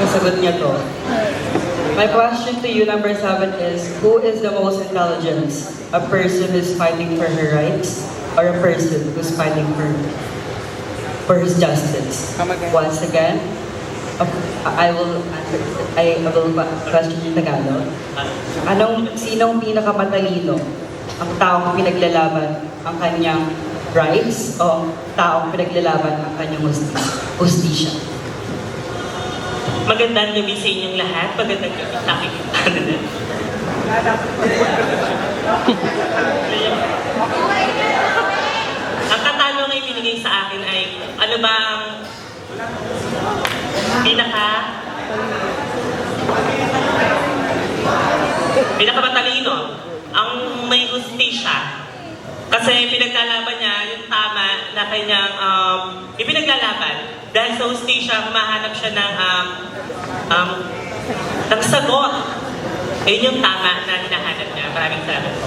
nasagot niya to. My question to you, number 7, is who is the most intelligent? A person who's fighting for her rights or a person who's fighting for his justice? Once again, I will question in Tagalog. Sinong pinakamatalino? Ang taong pinaglalaban ang kanyang rights o taong pinaglalaban ang kanyang hustisya? Magandang gabi sa inyong lahat. Magandang gabi sa aking Ang katanong ay binigay sa akin ay, ano ba ang pinakamatalino? Ang may hustisya. Kasi pinaglalaban niya yung tama na kanyang ipinaglalaban. Dahil sa hustisya, humahanap siya ng sagot. Yun yung tama na hinahanap niya. Maraming salamat po.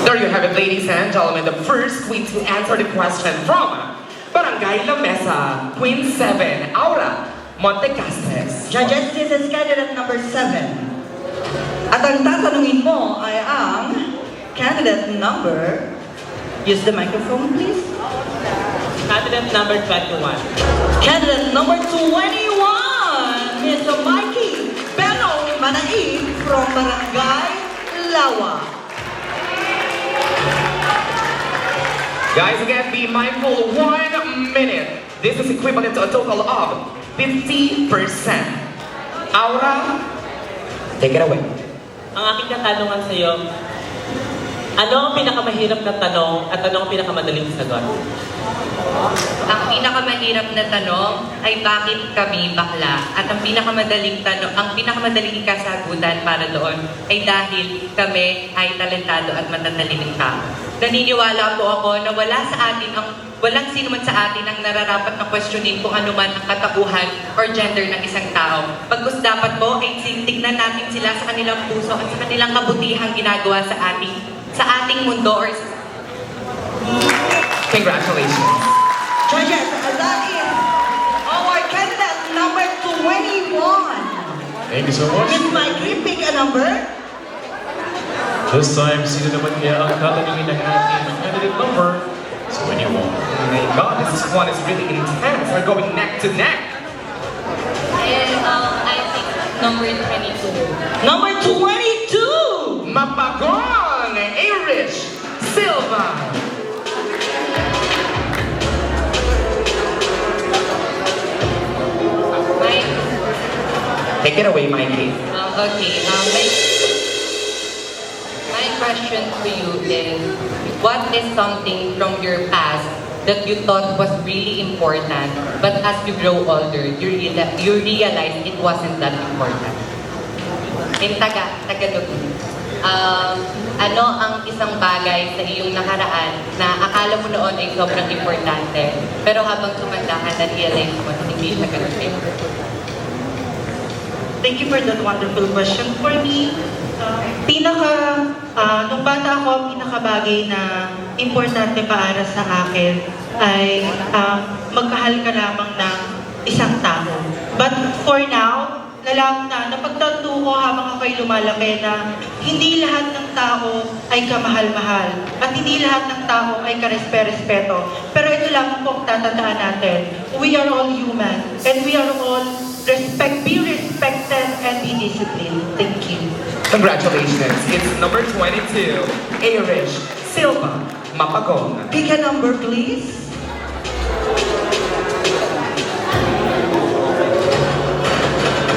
There you have it, ladies and gentlemen. The first queen to answer the question from Barangay La Mesa, Queen 7, Aura Montecastres. Judges, this is candidate number 7. At ang tatanungin mo ay ang candidate number... Use the microphone, please. Candidate number 21. Candidate number 21, Mr. Mikey Benno Manaig from Barangay Lawa. Guys, again, be mindful, 1 minute. This is equivalent to a total of 50%. Aura, take it away. Ang aking katanungan sa iyo, ano ang pinakamahirap na tanong at ano ang pinakamadaling sagot? Ang pinakamahirap na tanong ay bakit kami bakla? At ang pinakamadaling kasagutan para doon ay dahil kami ay talentado at matataliming tao. Naniniwala po ako na walang sino man sa atin ang nararapat na questionin kung ano man ang katauhan or gender ng isang tao. Pagkus dapat po ay tignan natin sila sa kanilang puso at sa kanilang kabutihang ginagawa sa ating mundo or Congratulations. Judges, that is our candidate number 21. Thank you so much. Miss Mikey, pick a number. This time, sino naman kaya ang tatanungin ng ating candidate number 21? Oh my God, this one is really intense. We're going neck to neck. And I think number 22. Number 22. Mapagong, Irish, Silva. Take it away, Mikey. My question to you is, what is something from your past that you thought was really important, but as you grow older, you realize it wasn't that important? In Tagalog. Ano ang isang bagay sa iyong nakaraan na akala mo noon ay sobrang importante, pero habang tumanda ka, na-realize mo na hindi siya ganun. Thank you for that wonderful question. For me, nung bata ako, pinakabagay na importante para sa akin ay magmahal ka lamang ng isang tao. But for now, napagtanto ko habang ako'y lumalaki na hindi lahat ng tao ay kamahal-mahal at hindi lahat ng tao ay karespe-respeto. Pero ito lamang po ang tatandaan natin. We are all human and we are all be respected and be disciplined. Thank you. Congratulations. It's number 22, Irish, Silva, Mapagong. Pick a number, please.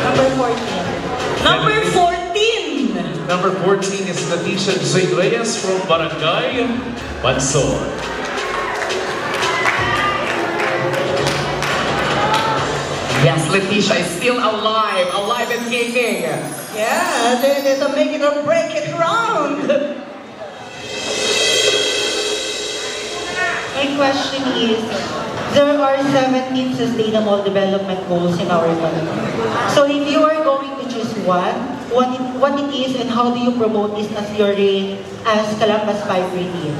Number 14. Number 14. Number 14 is Leticia Jose Reyes from Barangay Bansor. Yes, Leticia is still alive and kicking. Yeah, then it's a make it or break it round. My question is, there are 17 sustainable development goals in our country. So if you are going to choose one, what it is and how do you promote this as your reign as Calambas 5 Team?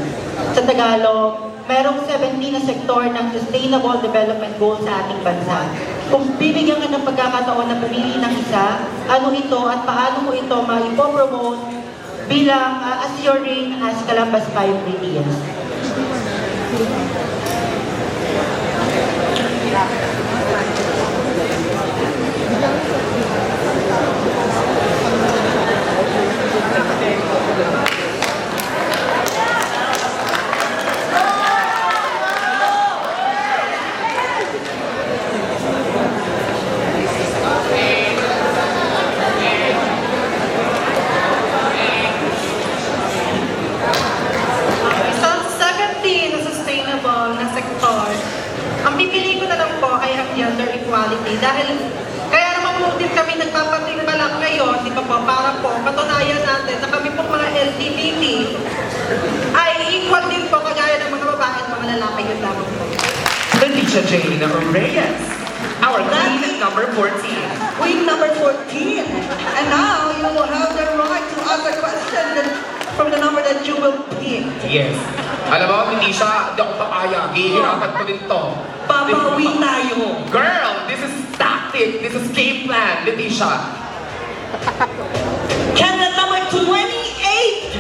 Sa Tagalog, merong 17 na sektor ng Sustainable Development Goals sa ating bansa. Kung bibigyan ka ng pagkakataon na pumili ng isa, ano ito at paano mo ito maipopromote bilang as your reign as Calambas 5 BTS? So, 17 na sustainable na sektor. Ang pipili ko na lang po ay ang gender equality dahil kaya naman po din kami nagpapatingbalak ngayon, di ba po, para po patunayan natin na kami po mga LGBT ay equal din po kagaya ng mga babae at mga lalaki yun lamang po. Leticia Jane Reyes, our queen number 14. Queen number 14. And now you will have the right to ask a question from the number that you will pick. Yes. Alam mo, Leticia, hindi ako papaya. Hihirapan ko din to. Papawi tayo. Girl, this is tactic. This is game plan, Leticia. Candidate number 28.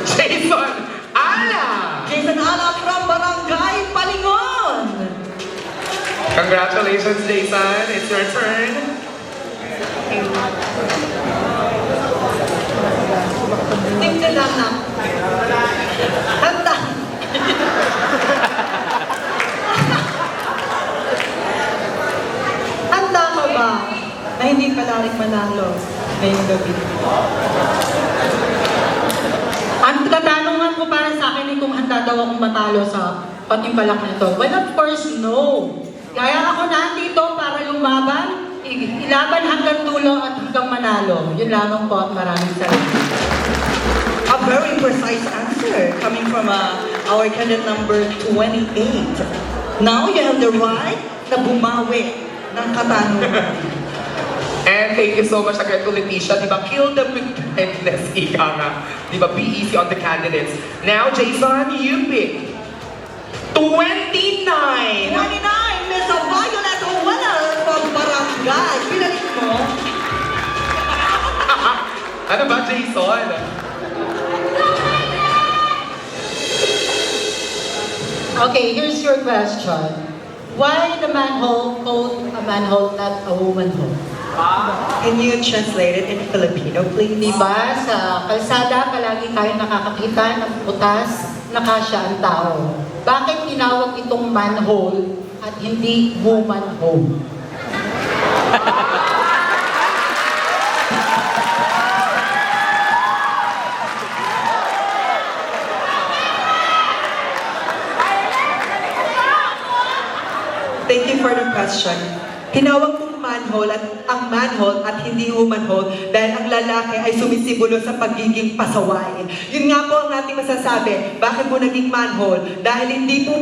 Jason Ala! Jason Ala from Barangay Palingon. Congratulations, Jason. It's your turn. Tingnan lang na. Handa. Handa ka ba na hindi pala rin manalo ngayong gabi? Ang katanungan ko para sa akin ay kung handa daw akong matalo sa patimpalak na ito. Well, of course, no. Kaya ako nandito para lumaban, ilaban hanggang dulo at hanggang manalo. Yun lamang po at maraming salamat. A very precise answer coming from our candidate number 28. Now you have the right na bumawi ng katanungan. And thank you so much again to Leticia. Diba, kill them with kindness, ika nga. Diba, be easy on the candidates. Now, Jason, you pick 29. 29, Miss Violet Owala from Barangay. Pinalik mo? Ano ba, Jason? Okay, here's your question. Why the manhole called a manhole, not a woman hole? Can you translate it in Filipino, please? Diba, sa kalsada, palagi tayo nakakakita ng butas na kasya ang tao. Bakit tinawag itong manhole at hindi woman hole? Thank you for the question. Tinawag mong manhole at ang manhole at hindi woman hole dahil ang lalaki ay sumisimbolo sa pagiging pasaway. Yun nga po ang ating masasabi. Bakit po naging manhole? Dahil hindi po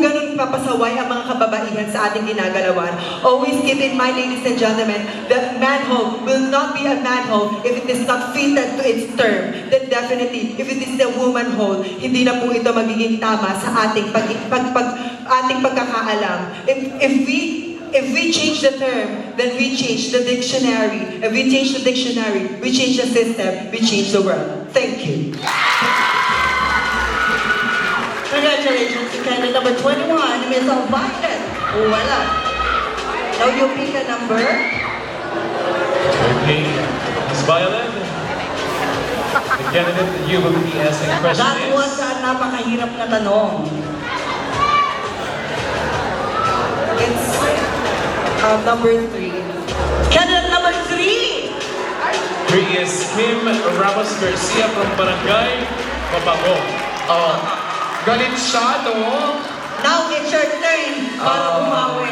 ganun papasaway ang mga kababaihan sa ating ginagalawan. Always keep in mind, ladies and gentlemen, that manhole will not be a manhole if it is not fitted to its term. Then definitely, if it is the woman hole, hindi na po ito magiging tama sa ating ating pagkakaalam. If we change the term, then we change the dictionary. If we change the dictionary, we change the system, we change the world. Thank you. Congratulations to candidate number 21, Ms. Violet. Wala. Now you pick a number. Okay, Ms. Violet, the candidate that you will be asking question That was is... a napakahirap na tanong. It's number 3. Candidate number 3! 3 is Kim Ramos Garcia from Barangay Papago. Oh, galit siya, no? Now it's your turn para bumawi.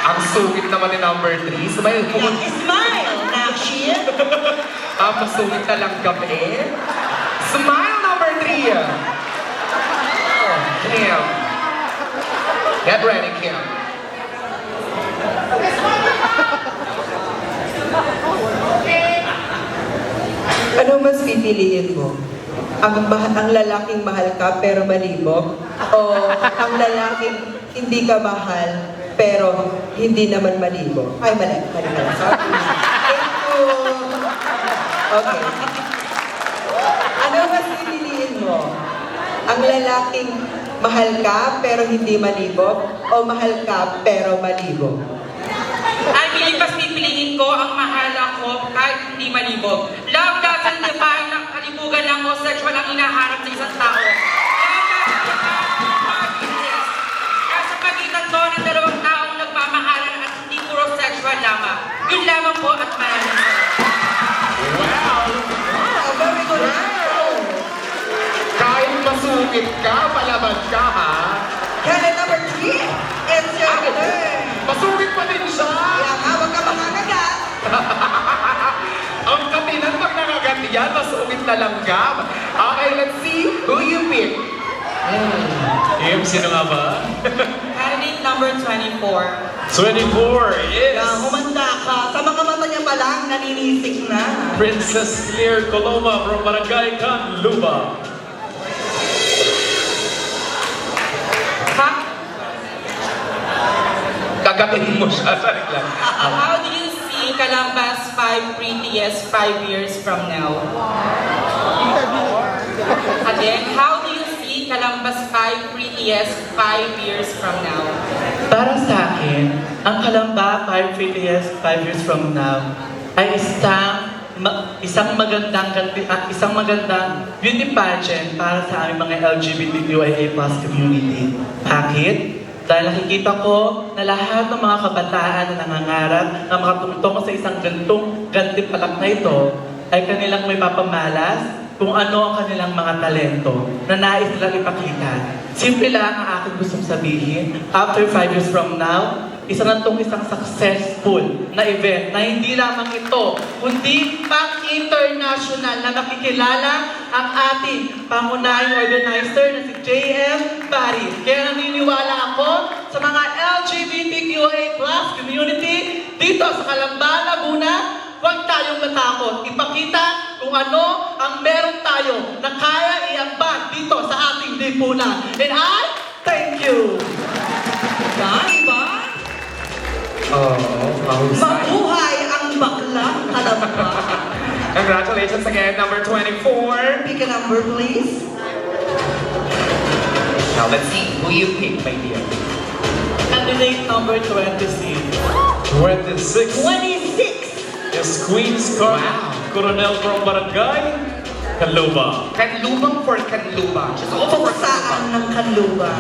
Ang sungit naman ni number 3. Smile po. Smile, Nakshir! Masungit na lang kami. Smile number 3. Oh, Kim. Get ready, Kim. Ano mas pipiliin mo? ang lalaking mahal ka pero malibog? O ang lalaking hindi ka mahal pero hindi naman malibog? Ay, mali. Mali pala. Sorry. Thank you. Okay. Ano mas pipiliin mo? Ang lalaking mahal ka pero hindi malibog? O mahal ka pero malibog? Ay, mas pipiliin ko ang mahal ako kahit hindi malibog. Love doesn't define ng kalibugan lang o sexual ang hinahanap sa isang tao. Love doesn't define ng happiness. Nasa pagitan to ng dalawang taong nagmamahalan at hindi puro sexual lamang. Yun lamang po at maraming Wow! Wow, very good. Kahit masungit ka, palaban ka, ha? Candidate number 3, it's your turn. Masungit pa din siya! Kaya nga, huwag ka mangangagat. Ang katinan pag nangagat yan, masungit na langgam. Okay, let's see who you pick. Kim, sino nga ba? Candidate number 24. 24 is Kaya humanda ka. Sa mga mata niya pa lang, naninisik na. Princess Claire Coloma from Barangay Canluba. Gagapihin mo siya sa lang. How do you see Calambas 5 prettiest 5 years from now? Again, how do you see Calambas 5 prettiest 5 years from now? Para sa akin, ang Kalamba 5 years from now ay isang magandang beauty pageant para sa aming mga LGBTQIA+ community. Bakit? Dahil nakikita ko na lahat ng mga kabataan na nangangarap na makatungtong sa isang gantimpalak na ito ay kanilang may papamalas kung ano ang kanilang mga talento na nais nilang ipakita. Simple lang ang aking gustong sabihin. After 5 years from now, isa na itong isang successful na event na hindi lamang ito, kundi pang-international na nakikilala ang ating pangunahing organizer na si J.M. Barry. Kaya naniniwala ako sa mga LGBTQIA+ community dito sa Calamba, Laguna, huwag tayong matakot. Ipakita kung ano ang meron tayo na kaya iambag dito sa ating lipunan. And I thank you. Diba? Mahusay. Mabuhay ang baklang Kalamba. Congratulations again, number 24. Pick a number, please. Now let's see who you pick, my dear. Candidate number 26. 26 26. is Queen's Car Wow. Coronel from Barangay Canluba. Canlubang for Canluba. She's also for Saan ng Kanluba?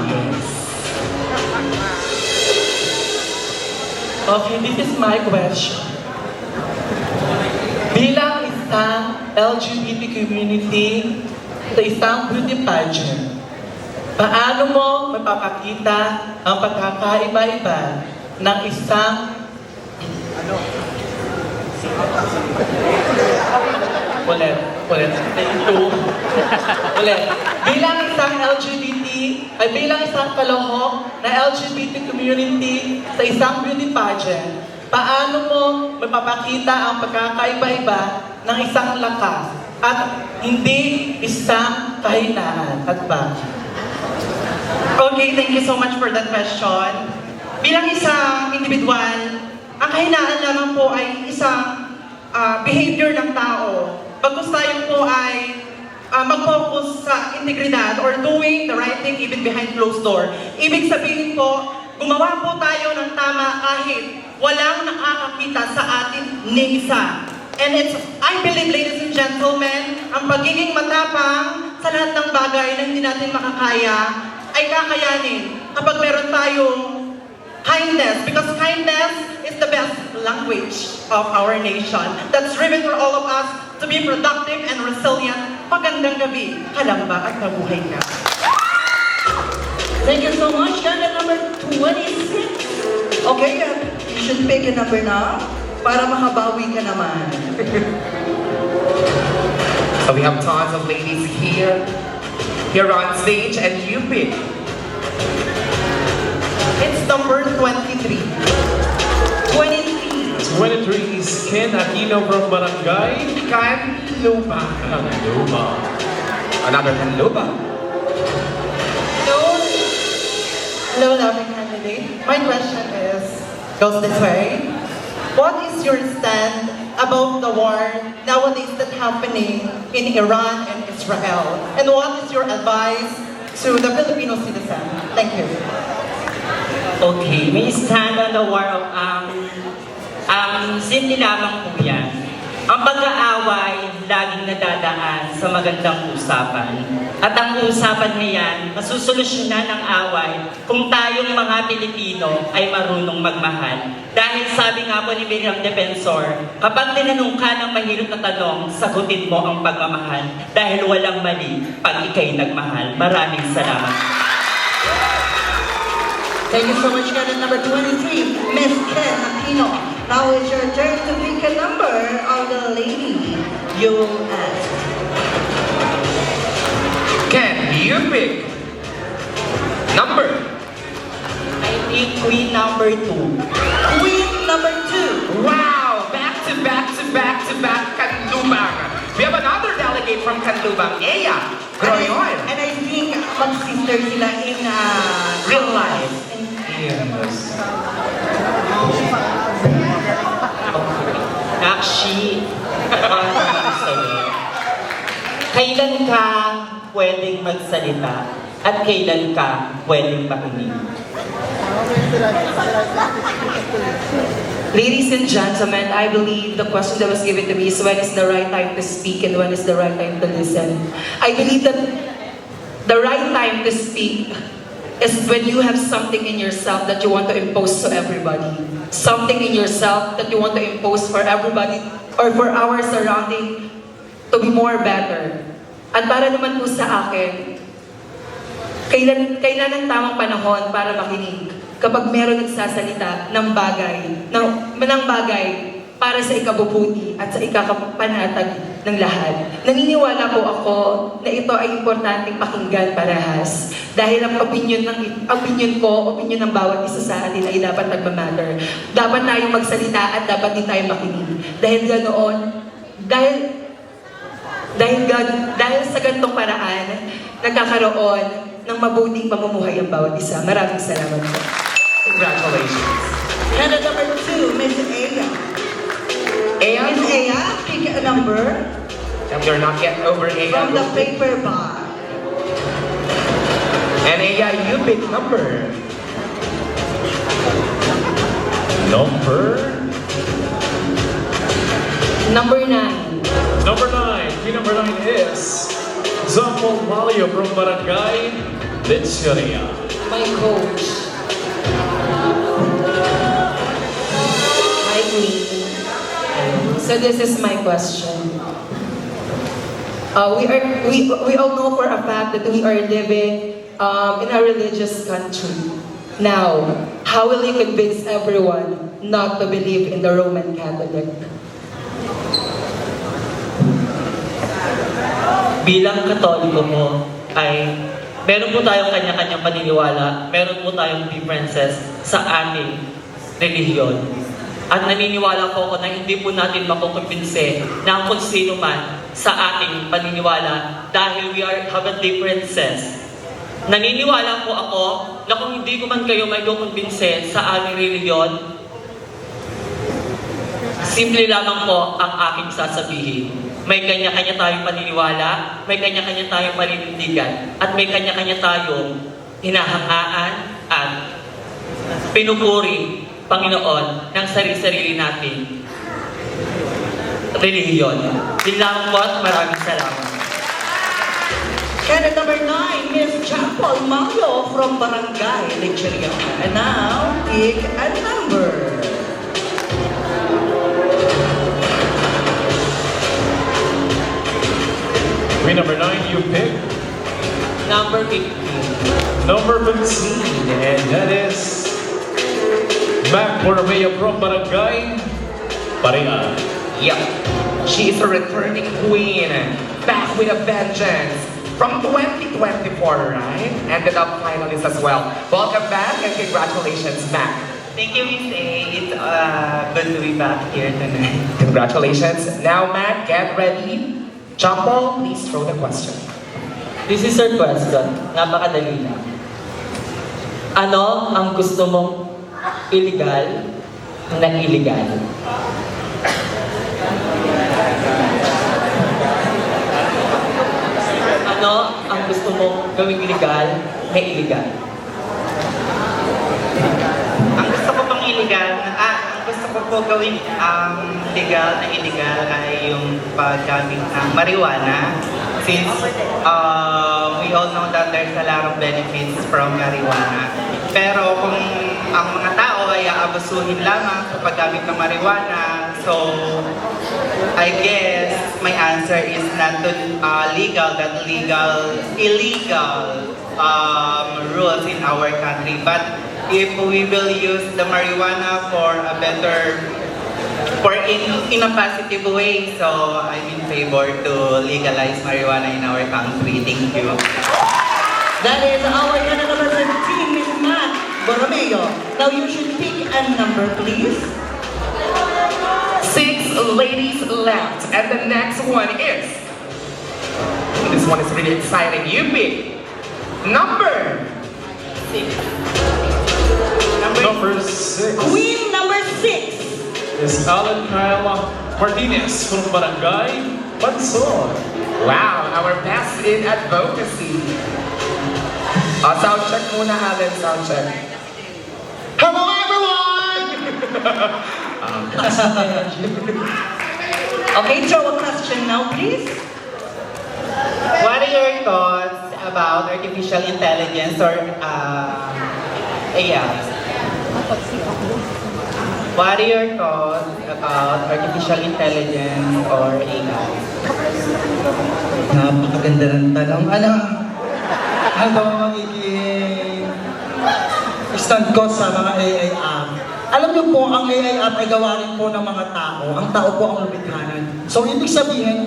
Okay, this is my question. Bilang isang LGBT community sa isang beauty pageant, paano mo mapapakita ang pagkakaiba-iba ng isang Ulit. Bilang isang bilang isang kalohok na LGBT community sa isang beauty pageant, paano mo mapapakita ang pagkakaiba-iba ng isang lakas at hindi isang kahinaan at bakit? Okay, thank you so much for that question. Bilang isang individual, ang kahinaan lamang po ay isang behavior ng tao. Bagkus tayo po ay mag-focus sa integridad or doing the right thing even behind closed door. Ibig sabihin po, gumawa po tayo ng tama kahit walang nakakakita sa atin ni isa. And I believe, ladies and gentlemen, ang pagiging matapang sa lahat ng bagay na hindi natin makakaya ay kakayanin kapag meron tayong kindness, because kindness is the best language of our nation that's driven for all of us to be productive and resilient. Magandang gabi, Kalamba at mabuhay ka. Thank you so much. Candidate number 26. Okay, you should pick a number now para makabawi ka naman. So we have tons of ladies here on stage, and you pick. It's number 23. 23 is Ken Aquino from Barangay Canluba. Canluba. Another Canluba. Hello, loving candidate. My question goes this way. What is your stand about the war nowadays that's happening in Iran and Israel? And what is your advice to the Filipino citizen? Thank you. Okay, may stand on the war of simple lamang po yan. Ang pag-aaway laging nadadaan sa magandang usapan. At ang usapan ngayon, masusolusyonan ng away kung tayong mga Pilipino ay marunong magmahal. Dahil sabi nga po ni William Defensor, kapag tinanong ka ng mahirap na tanong, sagutin mo ang pagmamahal. Dahil walang mali pag ikay nagmahal. Maraming salamat. Thank you so much, candidate number 23, Miss Ken Aquino. Now it's your turn to pick a number of the lady you asked. Can you pick number? I think queen number 2. Queen number 2. Wow! Back to back to back to back Canlubang. We have another delegate from Canlubang, Eya Groyon. And I think mag-sister sila in real life. Yes. Actually, kailan ka pwedeng magsalita at kailan ka pwedeng makinig? Ladies and gentlemen, I believe the question that was given to me is when is the right time to speak and when is the right time to listen. I believe that the right time to speak is when you have something in yourself that you want to impose to everybody. Something in yourself that you want to impose for everybody or for our surrounding to be more better. At para naman po sa akin, kailan ang tamang panahon para makinig? Kapag meron nagsasalita ng bagay para sa ikabubuti at sa ikakapanatag ng lahat. Naniniwala po ako na ito ay importanteng pakinggan parehas. Dahil ang opinion ng bawat isa sa atin ay dapat nagmamatter. Dapat tayong magsalita at dapat din tayong makinig. Dahil sa ganitong paraan, nagkakaroon ng mabuting pamumuhay ang bawat isa. Maraming salamat po. Congratulations. Candidate number 2, Miss Eya. Eya, Miss Eya, pick a number and we're not yet over Eya. from the paper bag. And Eya, you pick number. Number 9. Number 9. Key number 9 is Zampol Malio from Barangay Lecheria. My coach. My queen. So this is my question. We all know for a fact that we are living in a religious country. Now, how will you convince everyone not to believe in the Roman Catholic? Bilang Katoliko mo ay meron po tayong kanya-kanyang paniniwala, meron po tayong differences sa ating relihiyon. At naniniwala po ako na hindi po natin makukumpinse ng kung sino man sa ating paniniwala dahil we have a differences. Naniniwala po ako na kung hindi ko man kayo may kukumpinse sa aming relihiyon, simple lamang po ang aking sasabihin. May kanya-kanya tayong paniniwala, may kanya-kanya tayong paninindigan, at may kanya-kanya tayong hinahangaan at pinupuri Panginoon ng sarili-sarili natin relihiyon. Yun lang po at maraming salamat. Candidate number 9, Miss Chapel Malo from Barangay Lecheria. And now, pick a number. Queen number 9, you pick Number 15. number 15, and that is Mac Borromeo from Barangay Paringan. Yep. She is a returning queen. Back with a vengeance. From 2024, right? Ended up finalist as well. Welcome back and congratulations, Mac. Thank you, Miss A. It's good to be back here tonight. Congratulations. Now, Mac, get ready. Champol, please throw the question. This is our question. Napakadali lang. Ano ang gusto mong illegal na illegal? Ano ang gusto mong gawing illegal na illegal? Ang gusto ko pang illegal, ang gusto ko po gawing legal na illegal ay yung paggamit ng marijuana. Since we all know that there's a lot of benefits from marijuana. Pero kung ang mga tao ay aabusuhin lamang sa paggamit ng marijuana, so I guess my answer is not to illegal rules in our country. But if we will use the marijuana for a better, in a positive way, so I'm in favor to legalize marijuana in our country. Thank you. That is our number 17, Miss Matt Borromeo. Now you should pick a number, please. 6 ladies left, and the next one is. This one is really exciting. You pick number. Number 6 Queen number 6. is Alan Kyle Martinez from Barangay Bansod. Wow, our best in advocacy. Sound check muna, Alan. Sound check. Hello, everyone! Okay, throw a question now, please. What are your thoughts about artificial intelligence or AI? What are your thoughts about artificial intelligence or AI? Napakaganda ng tanong. Ano magiging stand ko sa mga AI app? Alam niyo po, ang AI app ay gawa rin po ng mga tao. Ang tao po ang lumikhanan. So, ibig sabihin,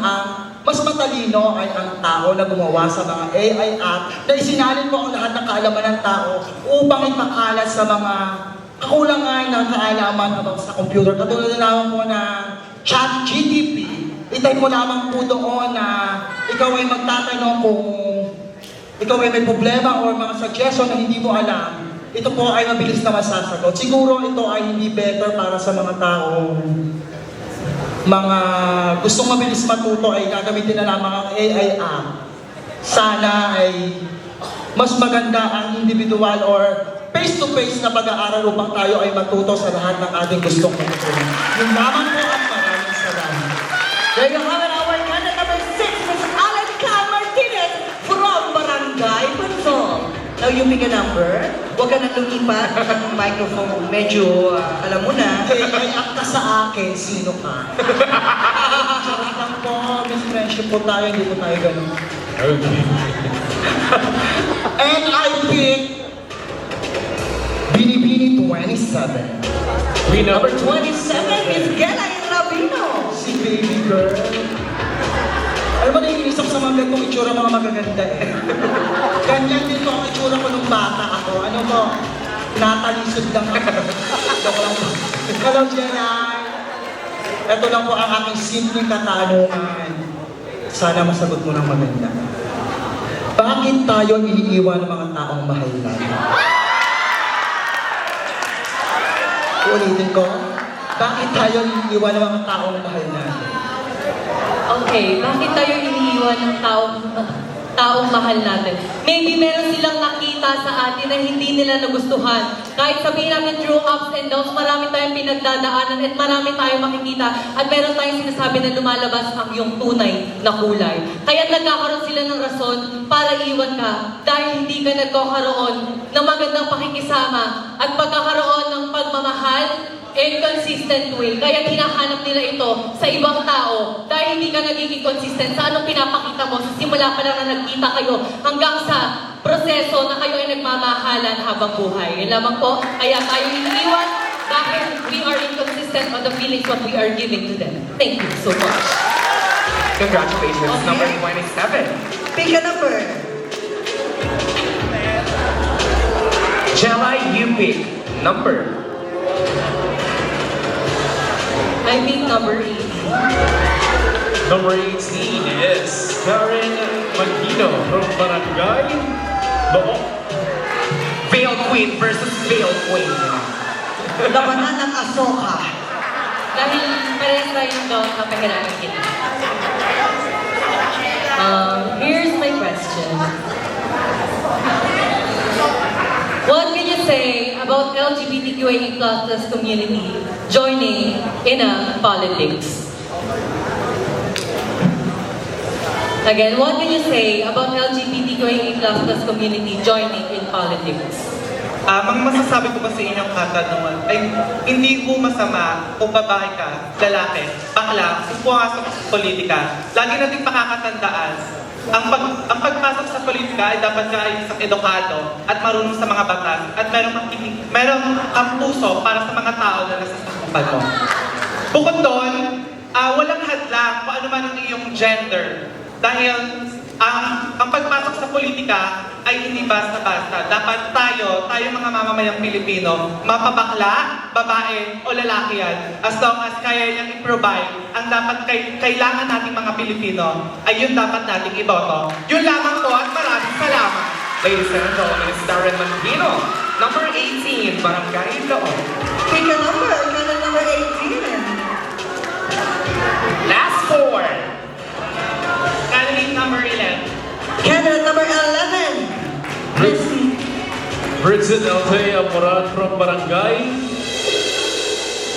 mas matalino ay ang tao na gumawa sa mga AI app na isinalin po ang lahat ng kaalaman ng tao upang ipakalat sa mga kakulangan ng kaalaman about sa computer. Katulad na lamang po na ChatGPT. Itype mo lamang po doon na ikaw ay magtatanong kung ikaw ay may problema o mga suggestion na hindi mo alam. Ito po ay mabilis na masasagot. Siguro ito ay hindi better para sa mga taong mga gustong mabilis matuto ay gagamitin na lamang ang AI app. Sana ay mas maganda ang individual or face-to-face na pag-aaral upang tayo ay matuto sa lahat ng ating gustong matutunan. Yung lamang po ang maraming salamat. There you have it, our candidate number 6, Miss Alan Kyle Martinez from Barangay Bansod. Now you pick a number. Huwag ka nang lumipat ng microphone. Medyo, alam mo na. AI app ka sa akin, sino ka? Charot lang po, Miss Friendship po tayo, hindi po tayo ganun. Okay. And I pick Binibini 27. We know. Number 27 is Gelay Rabino. Si baby girl. Alam mo, naiinis ako sa mga gantong itsura, mga magaganda eh. Ganyan din po ang itsura ko nung bata ako. Ano mo, natalisod lang ako. Joke lang po. Hello, Jelay. Ito lang po ang aking simpleng katanungan. Sana masagot mo ng maganda. Bakit tayo iniiwan ng mga taong mahal natin? Ulitin ko, bakit tayo iniiwan ng mga taong mahal natin? Okay, bakit tayo iniiwan ng taong mahal natin? Maybe meron silang nakita sa atin na hindi nila nagustuhan. Kahit sabihin natin through ups and downs, marami tayong pinagdadaanan at marami tayong makikita at meron tayong sinasabi na lumalabas ang iyong tunay na kulay. Kaya nagkakaroon sila ng rason para iwan ka dahil hindi ka nagkakaroon ng magandang pakikisama at pagkakaroon ng pagmamahal in consistent way. Kaya hinahanap nila ito sa ibang tao dahil hindi ka nagiging consistent sa anong pinapakita mo. Sa simula pa lang na nagkita kayo hanggang sa proseso na kayo ay nagmamahalan habang buhay. Yun lamang po. Kaya tayo iniiwan dahil we are inconsistent on the feelings what we are giving to them. Thank you so much. Congratulations, number 27. Pick a number. Jelay, you pick number. I think number 8. Number 18 is Karen Magino from Barangay Loo. Veil Queen versus Veil Queen. Labanan ng Asoka. Dahil parehas tayong daw kapahirapan kita. Here's my question. What can you say about LGBTQIA+ community joining in a politics? Again, what can you say about LGBTQIA+ community joining in politics? Ang masasabi ko ba sa inyong katanungan ay hindi po masama kung babae ka, lalaki, bakla, kung pumasok sa politika. Lagi nating pakakatandaan, ang pagpasok sa politika ay dapat ka ay isang edukado at marunong sa mga batas at merong kang puso para sa mga tao na nasa sakupan mo. Bukod doon, walang hadlang kung ano man ang iyong gender. Dahil ang pagpasok sa politika ay hindi basta-basta. Dapat tayo mga mamamayang Pilipino, mapabakla, babae o lalaki yan, as long as kaya niyang i-provide, ang dapat kailangan nating mga Pilipino ay yun dapat nating iboto. Yun lamang po at maraming salamat. Ladies and gentlemen, it's Karen Magino. Number 18, Barangay Loo. Pick a number. Number 18. Last four. Candidate number 11. Candidate number 11. Bridget Althea Moran from Barangay.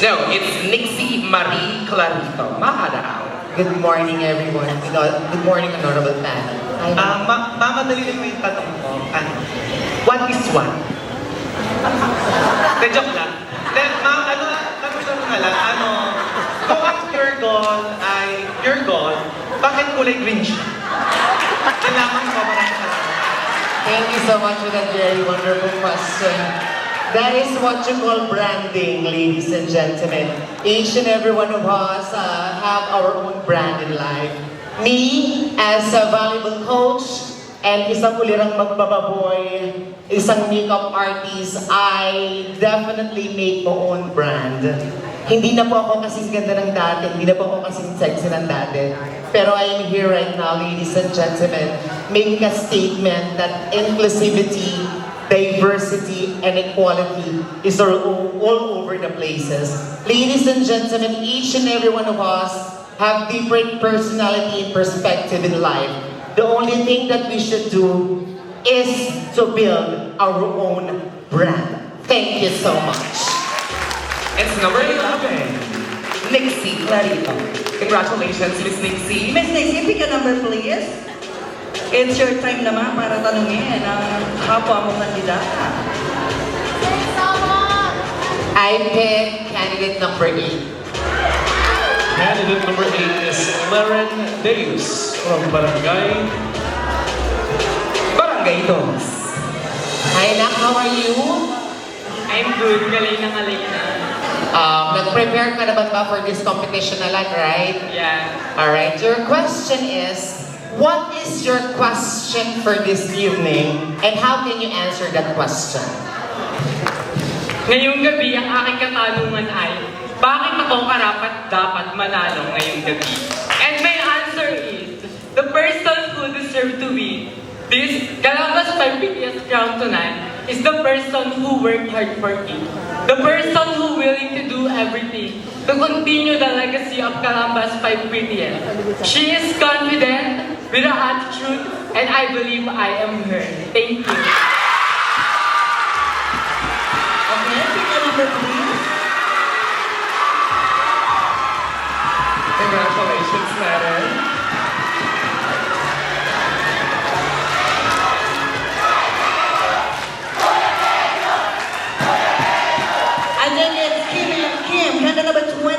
No, it's Nixie Marie Clarito. Mahalaw. Good morning, everyone. Good morning, honorable panel. Mamadali mo yung tanong ko. What is what? Joke lang. Tanong nga lang, kung ang your goal ay your goal, bakit kulay green siya? Yan lamang po, maraming salamat. Thank you so much for that very wonderful question. That is what you call branding, ladies and gentlemen. Each and every one of us have our own brand in life. Me, as a valuable coach, and isang ulirang magbababoy, isang makeup artist, I definitely make my own brand. Hindi na po ako kasing ganda ng dati, hindi na po ako kasing sexy ng dati. Pero I am here right now, ladies and gentlemen, making a statement that inclusivity, diversity, and equality is all over the places. Ladies and gentlemen, each and every one of us have different personality and perspective in life. The only thing that we should do is to build our own brand. Thank you so much. It's number 11, Nixie Clarito. Congratulations, Miss Nixie. Miss Nixie, pick a number, please. It's your time naman para tanungin ang kapwa mong kandidata. I pick candidate number 8. Candidate number 8 is Laren Deus from Barangay. Barangay Dos. Hi, Nak, how are you? I'm good, galay na. Nag-prepare ka naman ba for this competition na lang, right? Yeah. Alright, your question is, what is your question for this evening and how can you answer that question? Ngayong gabi, ang aking katanungan ay, bakit ako dapat manalo ngayong gabi? And my answer is, the person who deserves to win this Calabas 5 PTS crown tonight is the person who worked hard for it. The person who willing to do everything to continue the legacy of Calabas 5 PTS. She is confident, with an attitude, and I believe I am her. Thank you. Okay, pick a number, please. Congratulations, Laren. And then it's Kim, candidate number 20.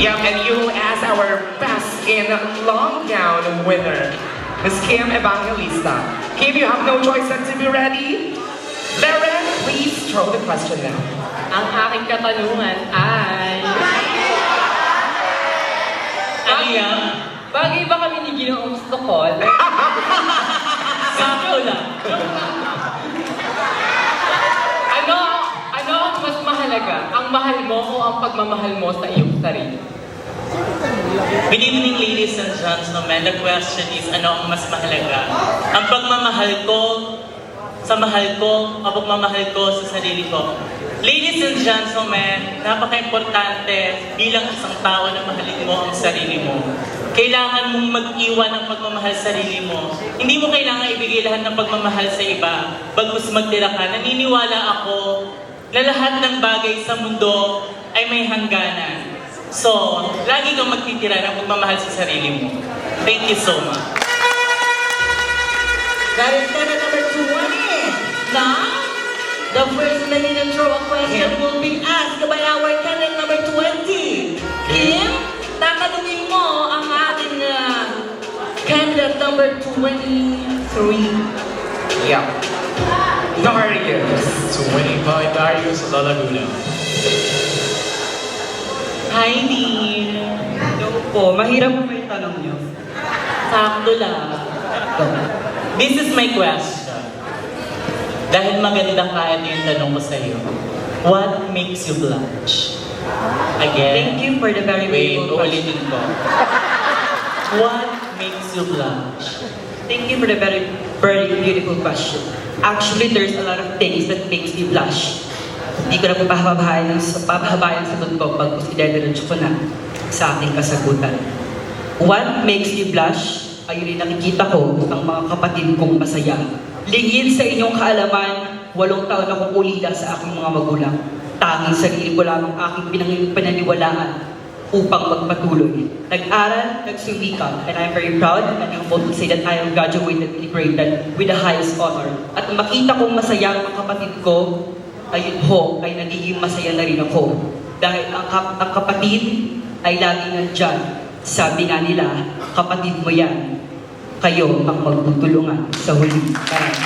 Yep, and you as our best in long gown winner, Miss Kim Evangelista. Kim, you have no choice but to be ready. Laren, please throw the question now. Ang aking katanungan ay... Bagay ba kami ni Ginoong Stokol? Sakto lang. Ano ang mas mahalaga? Ang mahal mo o ang pagmamahal mo sa iyong sarili? Good evening, ladies and gentlemen. The question is, ano ang mas mahalaga? Ang pagmamahal ko sa mahal ko, o pagmamahal ko sa sarili ko. Ladies and gentlemen, napaka-importante bilang isang tao na mahalin mo ang sarili mo. Kailangan mong mag-iwan ng pagmamahal sa sarili mo. Hindi mo kailangan ibigay lahat ng pagmamahal sa iba. Bagkus magtira ka, naniniwala ako na lahat ng bagay sa mundo ay may hangganan. So, lagi kang magtitira ng pagmamahal sa sarili mo. Thank you so much. That is canon number 20. Now, the first minute throw a question will be asked by our canon number 20. Kim, tatanungin mo ang ating candidate number 23. Yeah. Darius. 25 Darius Lalaguna. Hi, Dean. Hello po, mahirap po yung tanong niyo. Sakto lang. This is my question. Dahil maganda ka, ito yung tanong ko sa'yo. What makes you blush? Again? Thank you for the very Wait, beautiful question. ulitin ko. What makes you blush? Thank you for the very, very beautiful question. Actually, there's a lot of things that makes me blush. Hindi ko na po pahababayan ang sagot ko pag idediretso ko na sa aking kasagutan. What makes me blush? Ayun yung nakikita ko ang mga kapatid kong masaya. Lingid sa inyong kaalaman, 8 taon akong ulila sa aking mga magulang. Tanging sarili ko lang ang aking pinaniwalaan upang magpatuloy. Nag-aral, nagsumikap, and I'm very proud and humbled to say that I am graduated and graded with the highest honor. At makita kong masaya ang mga kapatid ko, ayun ho, ay nagiging masaya na rin ako. Dahil ang kapatid ay laging nandyan. Sabi nga nila, kapatid mo yan, kayo ang magtutulungan sa huli. Maraming